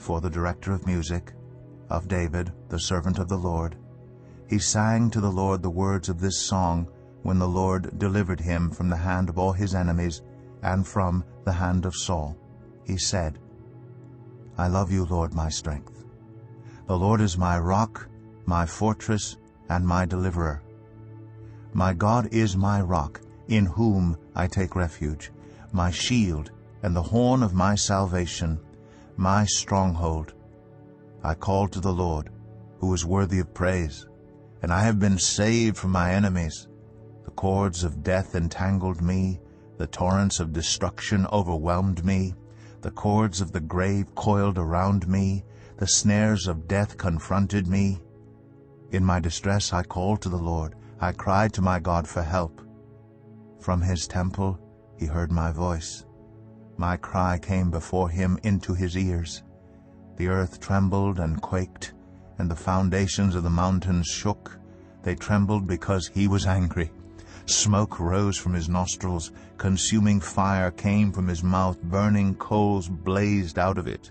For the director of music, of David, the servant of the Lord. He sang to the Lord the words of this song when the Lord delivered him from the hand of all his enemies and from the hand of Saul. He said, I love you, Lord, my strength. The Lord is my rock, my fortress, and my deliverer. My God is my rock, in whom I take refuge, my shield and the horn of my salvation, my stronghold. I called to the Lord, who is worthy of praise, and I have been saved from my enemies. The cords of death entangled me, the torrents of destruction overwhelmed me, the cords of the grave coiled around me, the snares of death confronted me. In my distress I called to the Lord, I cried to my God for help. From his temple he heard my voice. My cry came before him into his ears. The earth trembled and quaked, and the foundations of the mountains shook. They trembled because he was angry. Smoke rose from his nostrils. Consuming fire came from his mouth. Burning coals blazed out of it.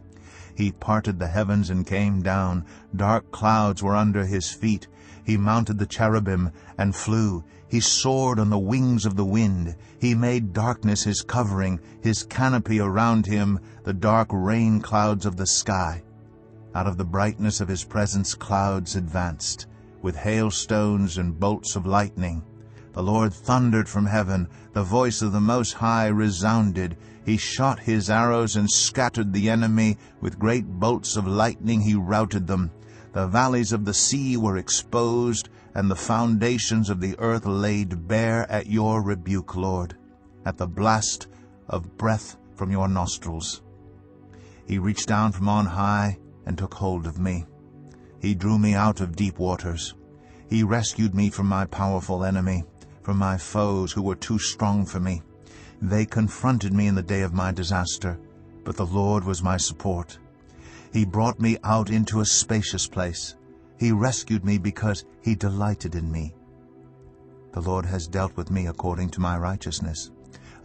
He parted the heavens and came down. Dark clouds were under his feet. He mounted the cherubim and flew. He soared on the wings of the wind. He made darkness his covering, his canopy around him, the dark rain clouds of the sky. Out of the brightness of his presence clouds advanced, with hailstones and bolts of lightning. The Lord thundered from heaven. The voice of the Most High resounded. He shot his arrows and scattered the enemy. With great bolts of lightning he routed them. The valleys of the sea were exposed, and the foundations of the earth laid bare at your rebuke, Lord, at the blast of breath from your nostrils. He reached down from on high and took hold of me. He drew me out of deep waters. He rescued me from my powerful enemy, from my foes who were too strong for me. They confronted me in the day of my disaster, but the Lord was my support. He brought me out into a spacious place. He rescued me because he delighted in me. The Lord has dealt with me according to my righteousness.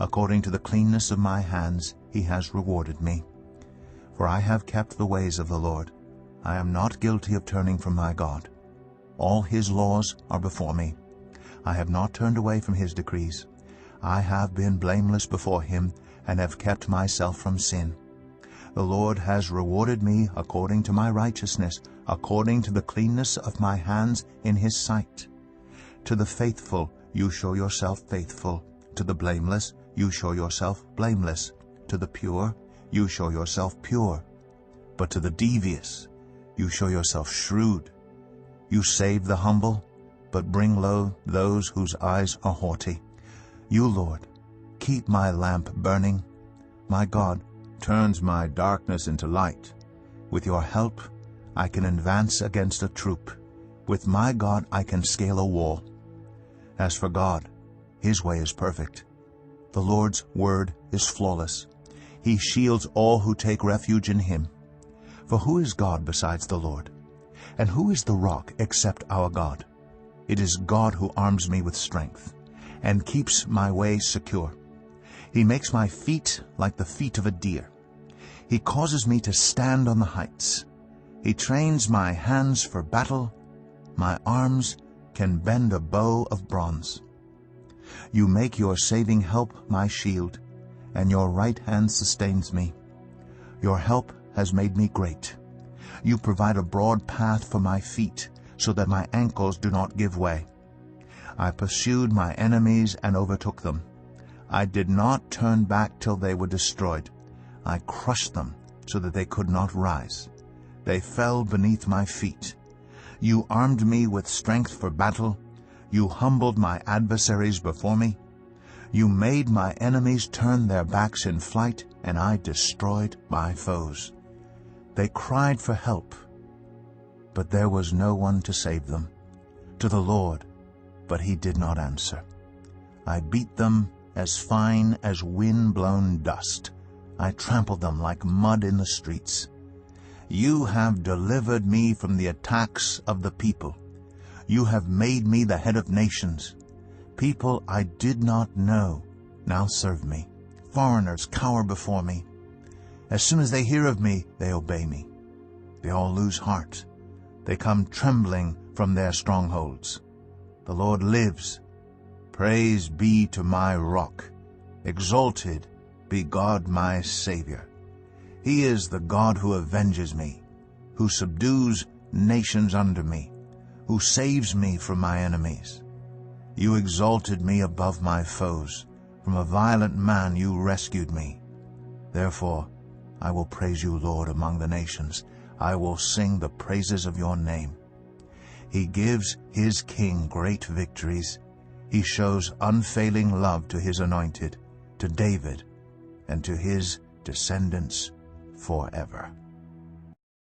According to the cleanness of my hands he has rewarded me. For I have kept the ways of the Lord. I am not guilty of turning from my God. All his laws are before me. I have not turned away from his decrees. I have been blameless before him and have kept myself from sin. The Lord has rewarded me according to my righteousness, according to the cleanness of my hands in his sight. To the faithful you show yourself faithful. To the blameless you show yourself blameless. To the pure you show yourself pure. But to the devious you show yourself shrewd. You save the humble, but bring low those whose eyes are haughty. You, Lord, keep my lamp burning. My God turns my darkness into light. With your help, I can advance against a troop. With my God, I can scale a wall. As for God, his way is perfect. The Lord's word is flawless. He shields all who take refuge in him. For who is God besides the Lord? And who is the rock except our God? It is God who arms me with strength and keeps my way secure. He makes my feet like the feet of a deer. He causes me to stand on the heights. He trains my hands for battle. My arms can bend a bow of bronze. You make your saving help my shield, and your right hand sustains me. Your help has made me great. You provide a broad path for my feet, so that my ankles do not give way. I pursued my enemies and overtook them. I did not turn back till they were destroyed. I crushed them so that they could not rise. They fell beneath my feet. You armed me with strength for battle. You humbled my adversaries before me. You made my enemies turn their backs in flight, and I destroyed my foes. They cried for help, but there was no one to save them. To the Lord, but he did not answer. I beat them as fine as wind-blown dust. I trampled them like mud in the streets. You have delivered me from the attacks of the people. You have made me the head of nations. People I did not know now serve me. Foreigners cower before me. As soon as they hear of me, they obey me. They all lose heart. They come trembling from their strongholds. The Lord lives. Praise be to my rock. Exalted be God my Savior. He is the God who avenges me, who subdues nations under me, who saves me from my enemies. You exalted me above my foes. From a violent man you rescued me. Therefore I will praise you, Lord, among the nations. I will sing the praises of your name. He gives his king great victories. He shows unfailing love to his anointed, to David, and to his descendants forever.